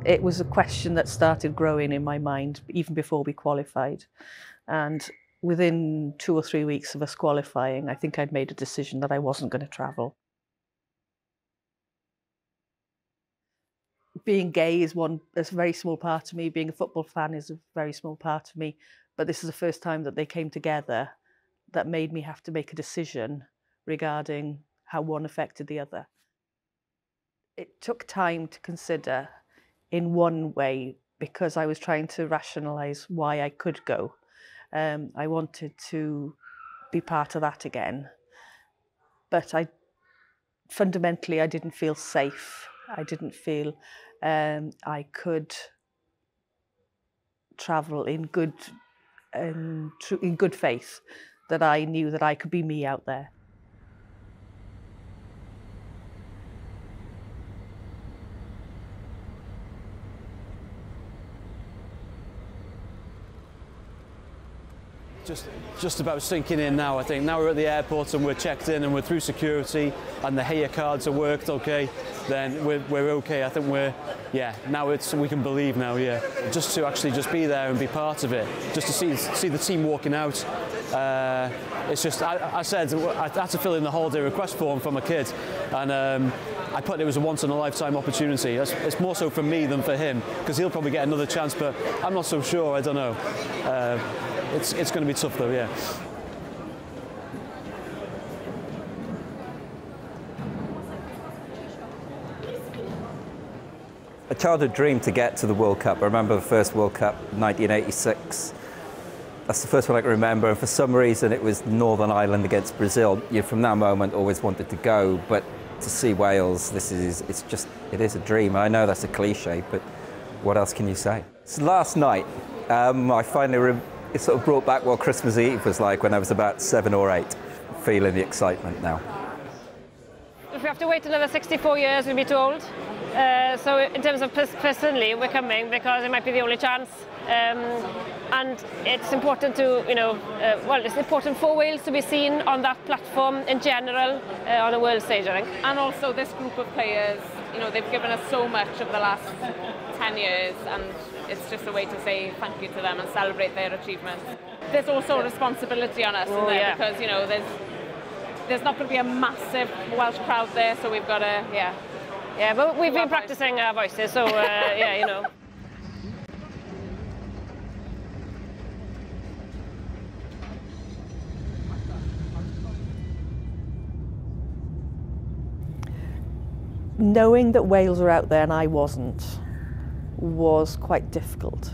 It was a question that started growing in my mind even before we qualified. And within 2 or 3 weeks of us qualifying, I think I'd made a decision that I wasn't going to travel. Being gay is a very small part of me. Being a football fan is a very small part of me. But this is the first time that they came together that made me have to make a decision regarding how one affected the other. It took time to consider in one way because I was trying to rationalise why I could go. I wanted to be part of that again. But fundamentally, I didn't feel safe. I didn't feel I could travel in good faith, that I knew that I could be me out there. Just about sinking in now, I think. Now we're at the airport and we're checked in and we're through security and the Haya cards are worked okay, then we're okay. I think now we can believe now, yeah. Just to actually just be there and be part of it, just to see the team walking out. It's just, I said, I had to fill in the holiday request form for my kid, and I put it was a once-in-a-lifetime opportunity. It's more so for me than for him, because he'll probably get another chance, but I'm not so sure, I don't know. It's going to be tough though, yeah. A childhood dream to get to the World Cup. I remember the first World Cup, 1986. That's the first one I can remember, and for some reason it was Northern Ireland against Brazil. From that moment, always wanted to go, but to see Wales, it is a dream. I know that's a cliche, but what else can you say? So last night, I finally it sort of brought back what Christmas Eve was like when I was about 7 or 8, feeling the excitement now. If we have to wait another 64 years, we'll be too old. So in terms of personally, we're coming because it might be the only chance. And it's important to, it's important for Wales to be seen on that platform in general, on a world stage, I think. And also this group of players, they've given us so much over the last 10 years, and it's just a way to say thank you to them and celebrate their achievements. There's also a responsibility on us, isn't there? Because, there's not going to be a massive Welsh crowd there, so we've got to, Yeah, but we've been practicing our voices, so, Knowing that Wales were out there and I wasn't was quite difficult.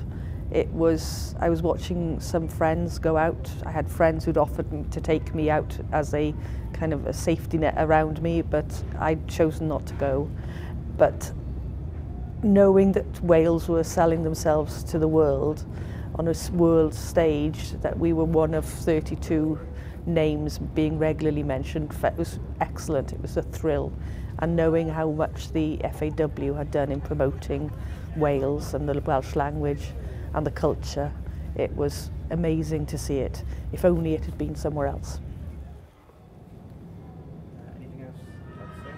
I was watching some friends go out. I had friends who'd offered to take me out as a kind of a safety net around me, but I'd chosen not to go. But knowing that Wales were selling themselves to the world on a world stage, that we were one of 32 names being regularly mentioned, it was excellent. It was a thrill. And knowing how much the FAW had done in promoting Wales and the Welsh language and the culture, it was amazing to see it, if only it had been somewhere else. Anything else you'd like to say?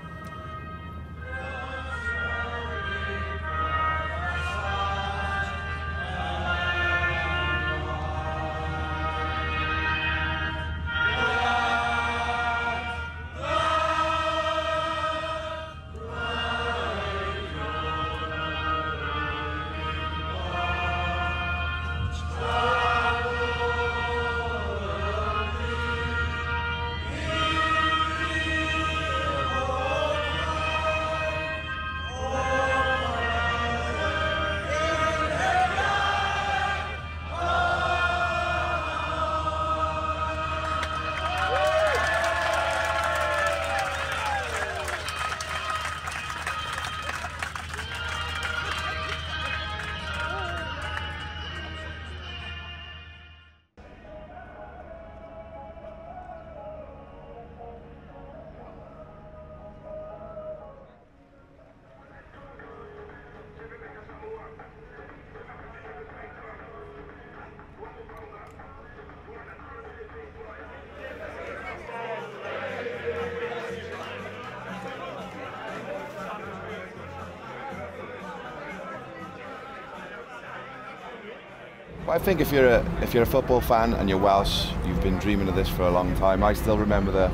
I think if you're a football fan and you're Welsh, you've been dreaming of this for a long time. I still remember the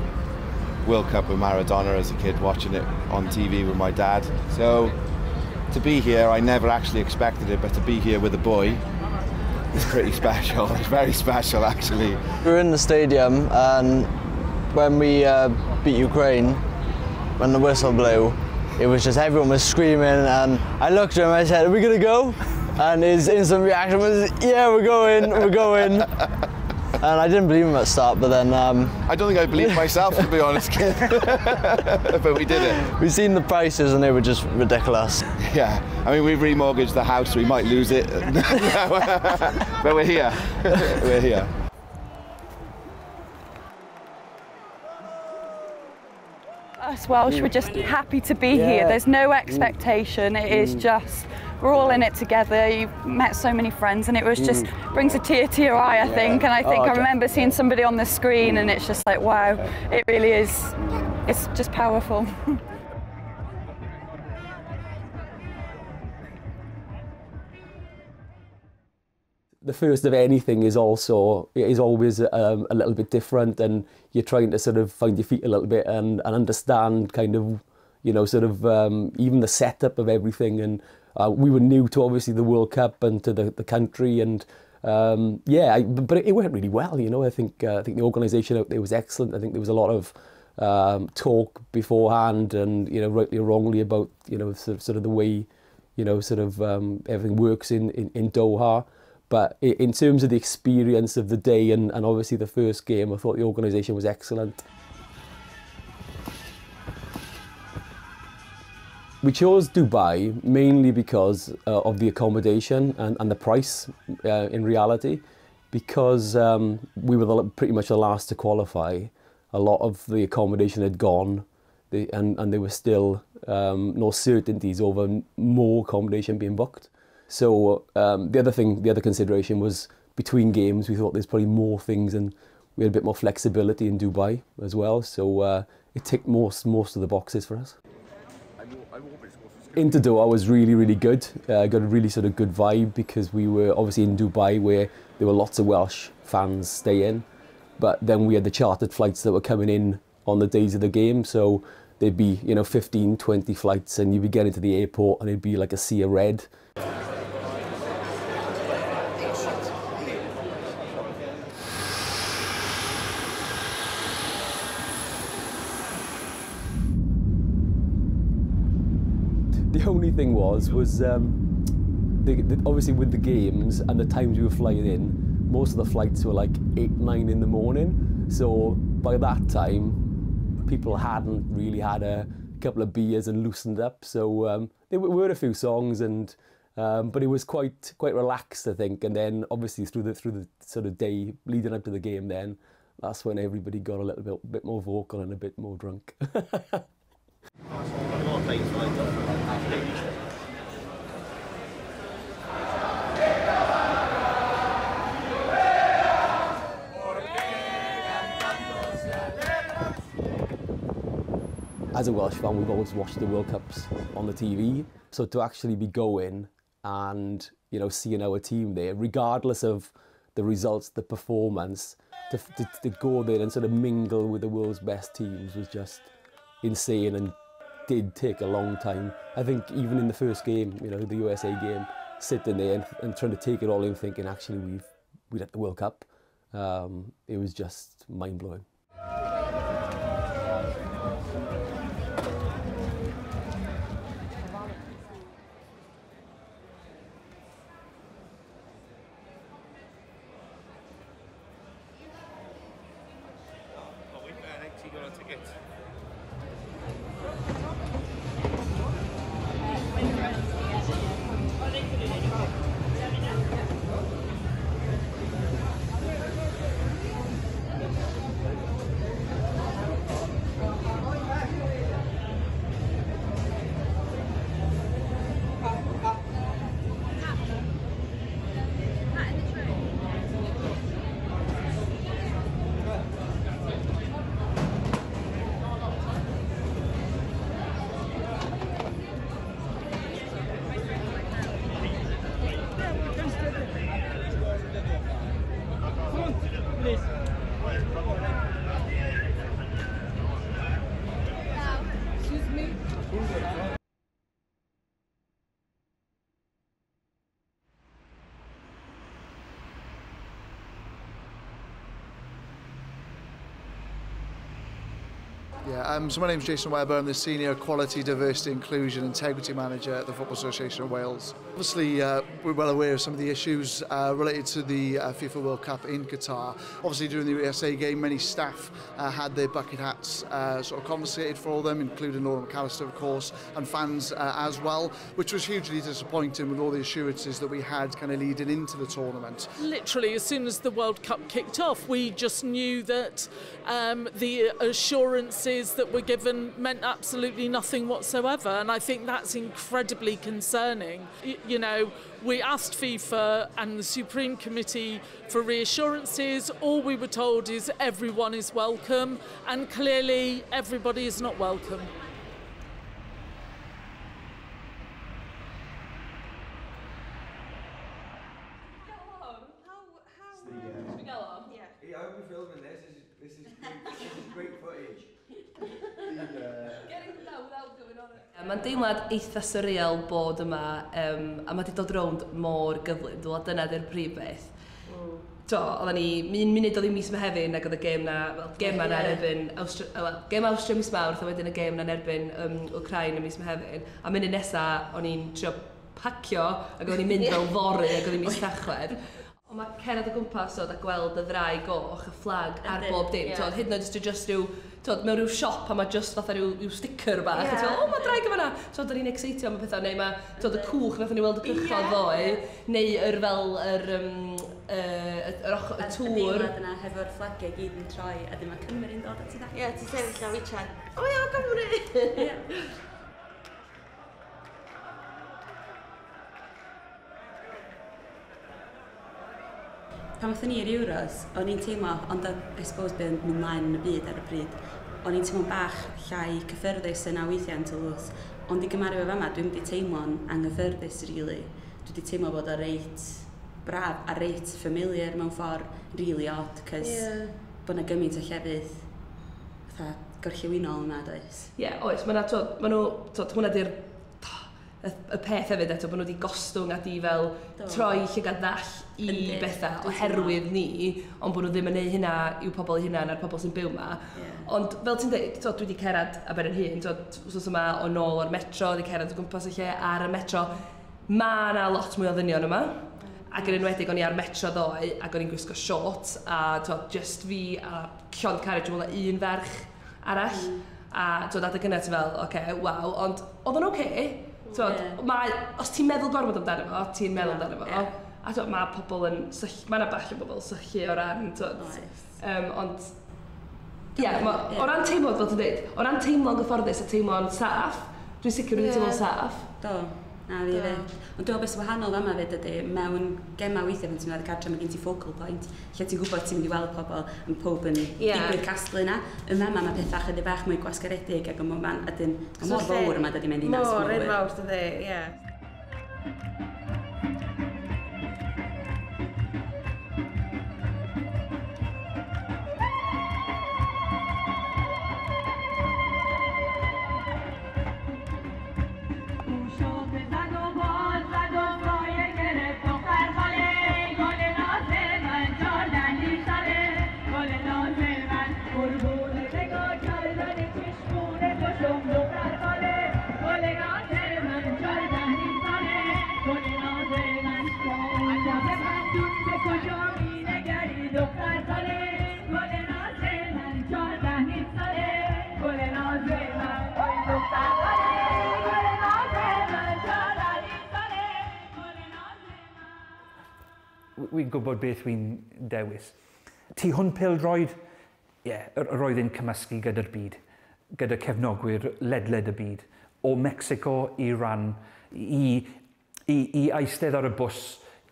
World Cup with Maradona as a kid, watching it on TV with my dad. So to be here, I never actually expected it, but to be here with a boy, it's pretty special. It's very special, actually. We were in the stadium, and when we beat Ukraine, when the whistle blew, it was just everyone was screaming, and I looked at him and I said, "Are we gonna go?" And his instant reaction was, "Yeah, we're going, we're going." And I didn't believe him at the start, but then... I don't think I believed myself, to be honest, kid. But we did it. We've seen the prices and they were just ridiculous. Yeah, I mean, we've remortgaged the house, we might lose it. But we're here. We're here. Us Welsh, we're just happy to be here. There's no expectation. It is just, we're all in it together. You've met so many friends, and it was just brings a tear to your eye, I think. And I think I remember seeing somebody on the screen, and it's just like, wow, it really is. It's just powerful. The first of anything is always a little bit different, and you're trying to sort of find your feet a little bit and understand kind of, you know, sort of even the setup of everything. And we were new to obviously the World Cup and to the country, and but it went really well. You know, I think the organisation out there was excellent. I think there was a lot of talk beforehand, and you know, rightly or wrongly, about, you know, sort of the way, you know, sort of everything works in Doha. But in terms of the experience of the day and obviously the first game, I thought the organisation was excellent. We chose Dubai mainly because of the accommodation and the price in reality, because we were pretty much the last to qualify. A lot of the accommodation had gone, and there were still no certainties over more accommodation being booked. So the other consideration was between games. We thought there's probably more things, and we had a bit more flexibility in Dubai as well. So it ticked most of the boxes for us. Into Doha was really, really good. Got a really sort of good vibe, because we were obviously in Dubai, where there were lots of Welsh fans staying, but then we had the chartered flights that were coming in on the days of the game. So there'd be, you know, 15, 20 flights, and you'd be getting to the airport and it'd be like a sea of red. The only thing was obviously with the games and the times we were flying in, most of the flights were like 8, 9 in the morning. So by that time, people hadn't really had a couple of beers and loosened up. So there were a few songs, and but it was quite relaxed, I think. And then obviously through the sort of day leading up to the game, then that's when everybody got a little bit more vocal and a bit more drunk. As a Welsh fan, we've always watched the World Cups on the TV. So to actually be going and, you know, seeing our team there, regardless of the results, the performance, to go there and sort of mingle with the world's best teams was just insane, and did take a long time. I think even in the first game, you know, the USA game, sitting there and trying to take it all in, thinking actually we'd at the World Cup, it was just mind-blowing. Yeah, so my name's Jason Webber. I'm the Senior Quality, Diversity, Inclusion, Integrity Manager at the Football Association of Wales. Obviously, we're well aware of some of the issues related to the FIFA World Cup in Qatar. Obviously, during the USA game, many staff had their bucket hats sort of confiscated for them, including Laura McAllister, of course, and fans as well, which was hugely disappointing with all the assurances that we had kind of leading into the tournament. Literally, as soon as the World Cup kicked off, we just knew that the assurances that were given meant absolutely nothing whatsoever, and I think that's incredibly concerning. You know, we asked FIFA and the Supreme Committee for reassurances. All we were told is everyone is welcome, and clearly everybody is not welcome. I hope you're filming this. This is great footage. Getting down without going on it. Mae'n deimlad eitha surreal bod yma, a mae wedi dod rownd mor gyflym. Dyna di'r prif beth. Oedden ni, un munud oedd i mis Mehefin ac oedd y gêm na, gêm na erbyn, gêm Awstria mis Mawrth a wedyn y gêm na erbyn Ukraine mis Mehefin. A munud nesa, o'n i'n trio pacio ac o'n i'n mynd fel fory ac o'n i'n mis Tachwedd. Ond mae cerdded o gwmpas a gweld y ddrau goch, y fflag ar bob dim. Hyd yn oed just rhyw, mewn rhyw siop a mae just fatha rhyw sticker bach. O, mae draig yma na! Da ni'n excitio am y pethau, neu mae y cwch nath ni weld y cychod ddoe, neu fel y tŵr. Y deimlad yna hefo'r flagiau gyd yn troi, a dyma Cymru'n dod at i ddau. Ie, ti'n sefyll a wychan. O ia, Cymru! Pan wnaethon ni i'r Euros, o'n i'n teimlo, ond I suppose bydd yn mynd mlaen yn y byd ar y bryd, o'n i'n teimlo'n bach llai cyffyrddus yna weithiau yn Toulouse. Ond I gymaru efo fama, dwi'n wedi teimlo'n anghyffyrddus, really. Dwi wedi teimlo bod o reit braf a reit familiar mewn ffordd really odd, cos bod yna gymaint o llefydd fatha gorllewinol yna, does? Ie, oes, hwnna di'r y peth hefyd eto, bod nhw wedi gostwng a di fel troi llygad ddall I bethau oherwydd ni, ond bod nhw ddim yn neud hynna i'w pobl hynna na'r pobl sy'n byw yma. Ond fel ti'n dweud, dwi wedi cerad Aberynhyn, wrth yma o nôl o'r metro, wedi cerad o gwmpas y lle ar y metro. Mae yna lot mwy o ddynion yma, ac yn enwedig o'n I ar metro ddoe, ac o'n i'n gwisgo shorts, a just fi a llond carriage yn mwyn un ferch arall. A adeg yna ti fel, oce, waw, ond oedd yn oce. Os ti'n meddwl gormod amdano fo, ti'n meddwl amdano fo. A mae pobl yn mae yna bach o bobl sychu o ran, ond o ran teimlo, fel ti'n dweud, o ran teimlo'n gyfforddus a teimlo'n saff, dwi'n sicr wedi teimlo'n saff. Do, na fi fyd. Ond dwi'n beth wahanol fama fyd ydy, mewn gemau weithiau pan ti'n mynd cartre, mae gen ti focal point, lle ti'n gwybod ti'n mynd I weld pobl yn pob yn digwydd casglu yna. Yn fama mae pethau chydig bach mwy gwasgaredig ac yn mwyn ydyn mor fawr yma dydy mynd I nas mor fawr dydy, ie. Wi'n gwybod beth wi'n dewis. Tu hwn Bêl-droed, roedd e'n cymysgu gyda'r byd, gyda cefnogwyr ledled y byd, o Mexico Iran, I eistedd ar y bws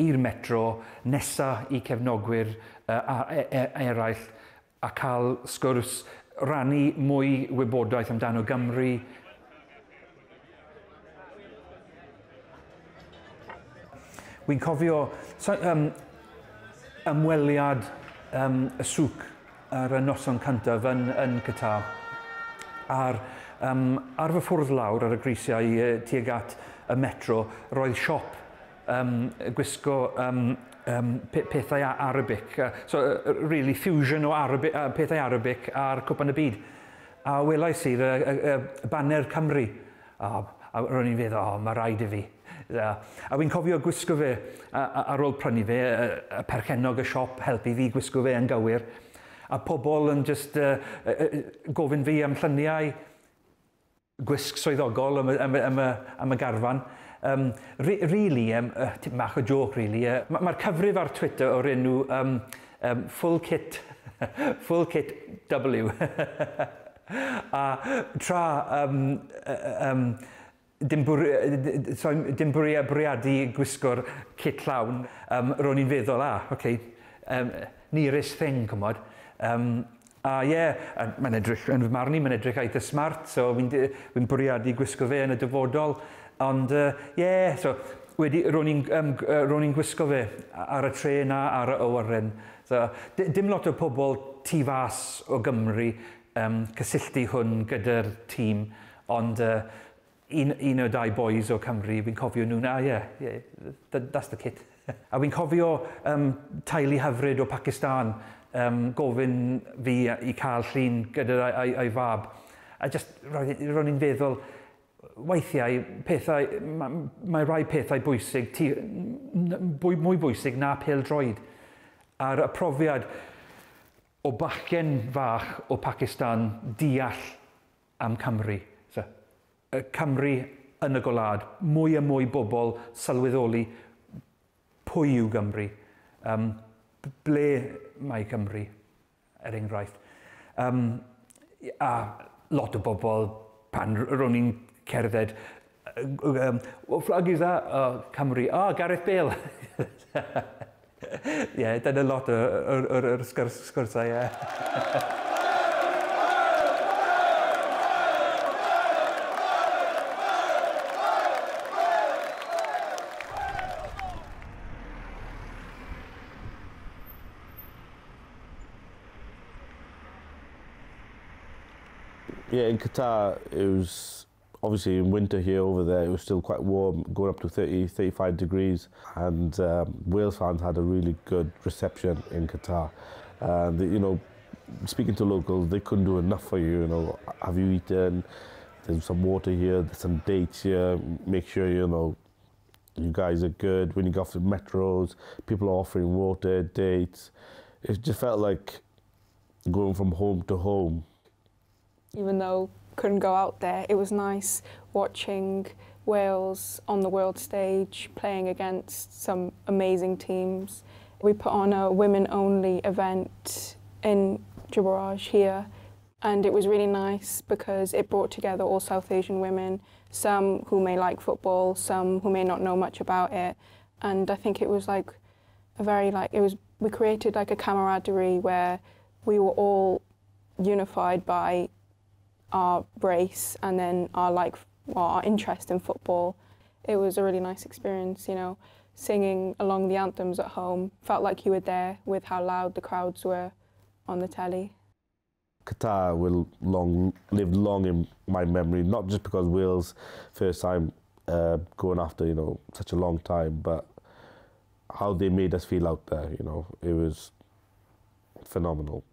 i'r metro, nesa I cefnogwyr eraill, a cael sgwrs, rannu mwy wybodaeth amdano Gymru. Wi'n cofio ymweliad y sŵc ar y noson cyntaf yn Qatar. A'r Ar fy ffwrdd lawr ar y grisiau tuag at y metro, roedd siop gwisgo pethau Arabic. So, really, fusion o pethau Arabic a'r cwpan y byd. A welais i'r banner Cymru. A ro'n i'n feddwl, mae rhaid i fi. A wy'n cofio gwisgo fe ar ôl prynu fe, y perchennog y siop helpu fi gwisgo fe yn gywir. A pobl yn just gofyn fi am lluniau gwisg swyddogol am y garfan. Really, mach o joke really, mae'r cyfrif ar Twitter o'r enw Full Kit W. A tra dim bwriadu gwisgo'r kit llawn, ro'n i'n feddwl, nearest thing, cymod. A mae'n edrych, yn fy marn i, mae'n edrych eitha smart, so fi'n bwriadu gwisgo fe yn y dyfodol. Ond, so ro'n i'n gwisgo fe ar y tren a ar y awyren. So, dim lot o pobl tu fas o Gymru cysylltu hwn gyda'r tîm, ond un o dau boys o Cymru, fi'n cofio nhw, that's the kit. A fi'n cofio teulu hyfryd o Pakistan gofyn fi i cael llun gyda'i fab. A just ro'n i'n feddwl, weithiau, mae rai pethau bwysig, mwy bwysig na Bêl-droed. A'r profiad o bachgen fach o Pakistan deall am Cymru. So, Cymru yn y golad, mwy a mwy bobl sylweddoli pwy yw Gymru, ble mae Cymru, enghraifft. A lot o bobl, pan ro'n i'n cerdded, what flag is that? Cymru, Gareth Bale. Dyna lot o'r sgwrsau, in Qatar, it was obviously in winter here, over there, it was still quite warm, going up to 30, 35 degrees. And Wales fans had a really good reception in Qatar. You know, speaking to locals, they couldn't do enough for you. You know, have you eaten? There's some water here, there's some dates here. Make sure, you know, you guys are good. When you go off the metros, people are offering water, dates. It just felt like going from home to home. Even though couldn't go out there, it was nice watching Wales on the world stage, playing against some amazing teams. We put on a women-only event in Bêl-droed here, and it was really nice because it brought together all South Asian women, some who may like football, some who may not know much about it. And I think it was like we created like a camaraderie where we were all unified by our race and then our interest in football. It was a really nice experience, you know, singing along the anthems at home. Felt like you were there with how loud the crowds were on the telly. Qatar will live long in my memory, not just because Wales first time going after, you know, such a long time, but how they made us feel out there, you know, it was phenomenal.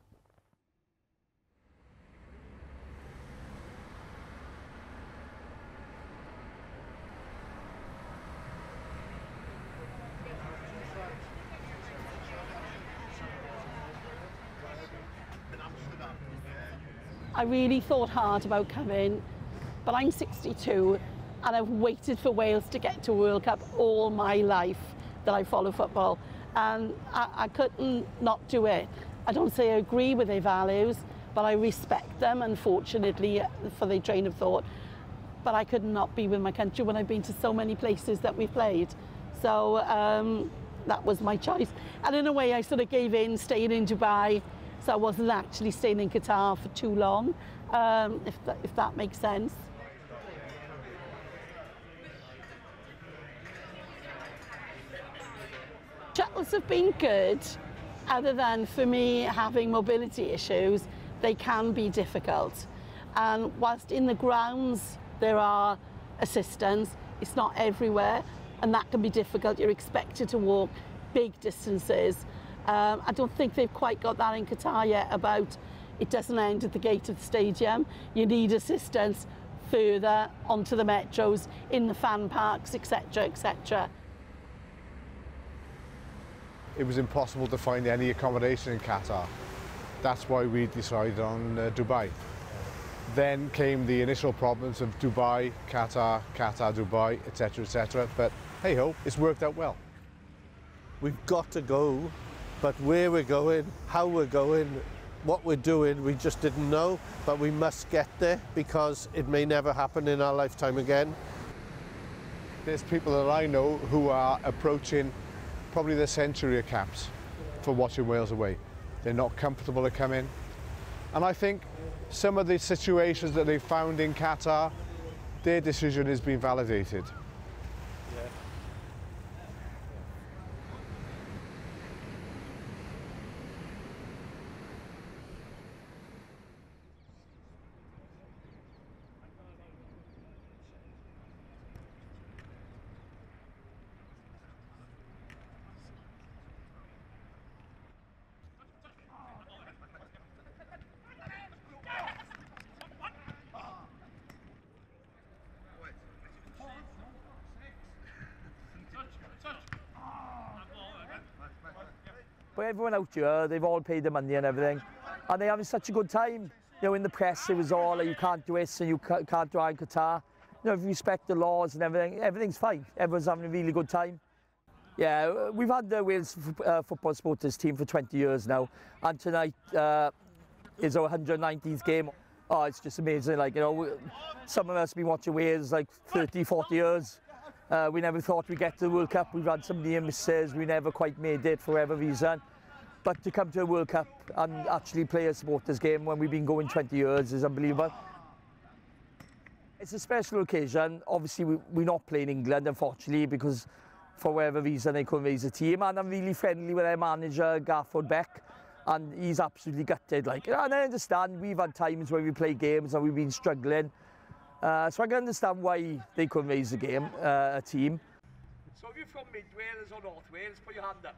I really thought hard about coming, but I'm 62 and I've waited for Wales to get to a World Cup all my life that I follow football, and I couldn't not do it. I don't say I agree with their values, but I respect them, unfortunately, for their train of thought. But I could not be with my country when I've been to so many places that we've played. So that was my choice. And in a way, I sort of gave in, staying in Dubai. So I wasn't actually staying in Qatar for too long, if that makes sense. Shuttles have been good, other than for me having mobility issues, they can be difficult. And whilst in the grounds there are assistants, it's not everywhere, and that can be difficult. You're expected to walk big distances. I don't think they've quite got that in Qatar yet about it doesn't end at the gate of the stadium. You need assistance further onto the metros, in the fan parks, etc, etc. It was impossible to find any accommodation in Qatar. That's why we decided on Dubai. Then came the initial problems of Dubai, Qatar, Dubai, etc, etc. But hey ho, it's worked out well. We've got to go, but where we're going, how we're going, what we're doing, we just didn't know, but we must get there because it may never happen in our lifetime again. There's people that I know who are approaching probably the century of caps for watching Wales away. They're not comfortable to come in. And I think some of the situations that they found in Qatar, their decision has been validated. But everyone out here, they've all paid the money and everything, and they're having such a good time. You know, in the press, it was all like, you can't do this and you can't drive in Qatar. You know, if you respect the laws and everything, everything's fine. Everyone's having a really good time. Yeah, we've had the Wales football supporters team for 20 years now, and tonight is our 119th game. Oh, it's just amazing. Like, you know, some of us have been watching Wales like 30, 40 years. We never thought we'd get to the World Cup. We've had some near misses. We never quite made it for whatever reason. But to come to a World Cup and actually play a supporters game when we've been going 20 years is unbelievable. It's a special occasion. Obviously, we're not playing England, unfortunately, because for whatever reason they couldn't raise a team. And I'm really friendly with their manager, Bêl-droed, and he's absolutely gutted. Like, and I understand we've had times where we play games and we've been struggling. So I can understand why they couldn't raise a team. So if you're from Mid Wales or North Wales, put your hand up.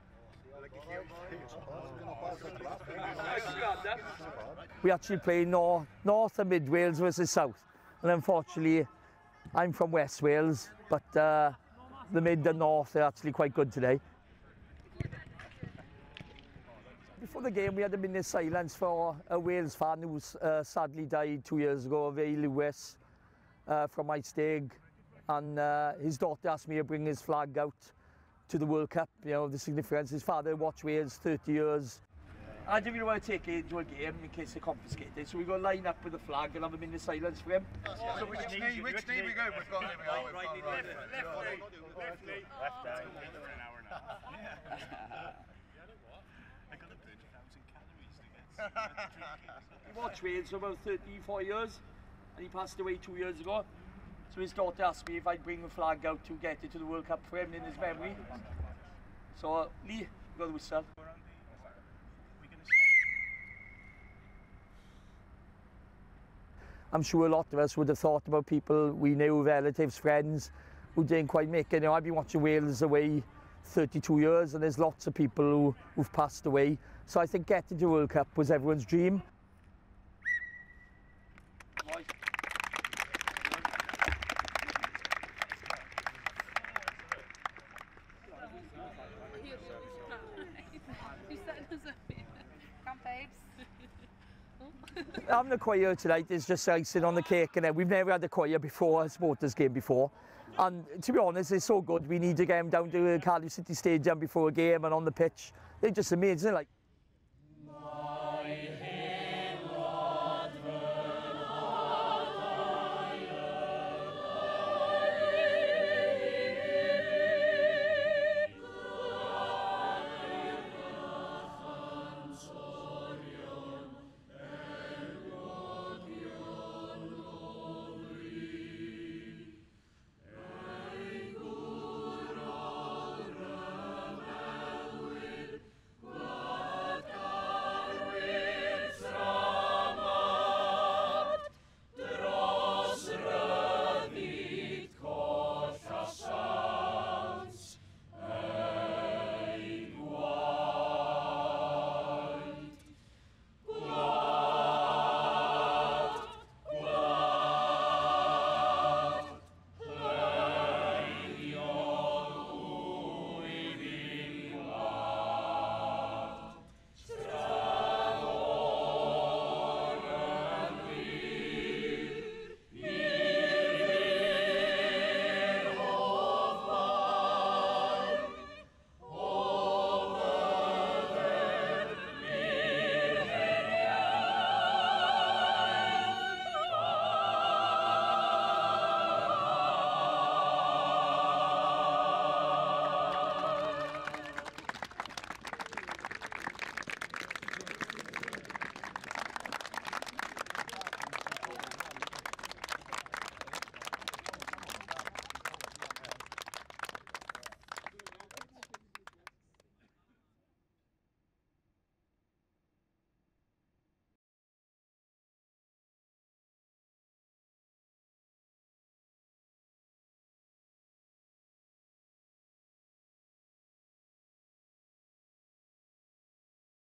We actually play North and Mid Wales versus South. And unfortunately, I'm from West Wales, but the Mid and North are actually quite good today. Before the game, we had a minute silence for a Wales fan who sadly died 2 years ago, Bêl Lewis. From my stag, and his daughter asked me to bring his flag out to the World Cup. You know, the significance. His father watched Wales 30 years. I didn't really want to take it into a game in case they confiscate it, so we're going to line up with the flag and have a minute silence for him. So which knee we go? We've got him. Left knee. Left knee. Left down. For an hour now. I got to burn 1,000 calories to get. He watched Wales for about 34 years. And he passed away 2 years ago. So his daughter asked me if I'd bring the flag out to get it to the World Cup for him in his memory. So Lee, you got the whistle. I'm sure a lot of us would have thought about people we knew, relatives, friends, who didn't quite make it. You know, I've been watching Wales away 32 years, and there's lots of people who've passed away. So I think getting to the World Cup was everyone's dream. Having a choir tonight is just icing on the cake, and we've never had a choir before, a supporters game before. And to be honest, it's so good. We need to get them down to Cardiff City Stadium before a game and on the pitch. They're just amazing. Like.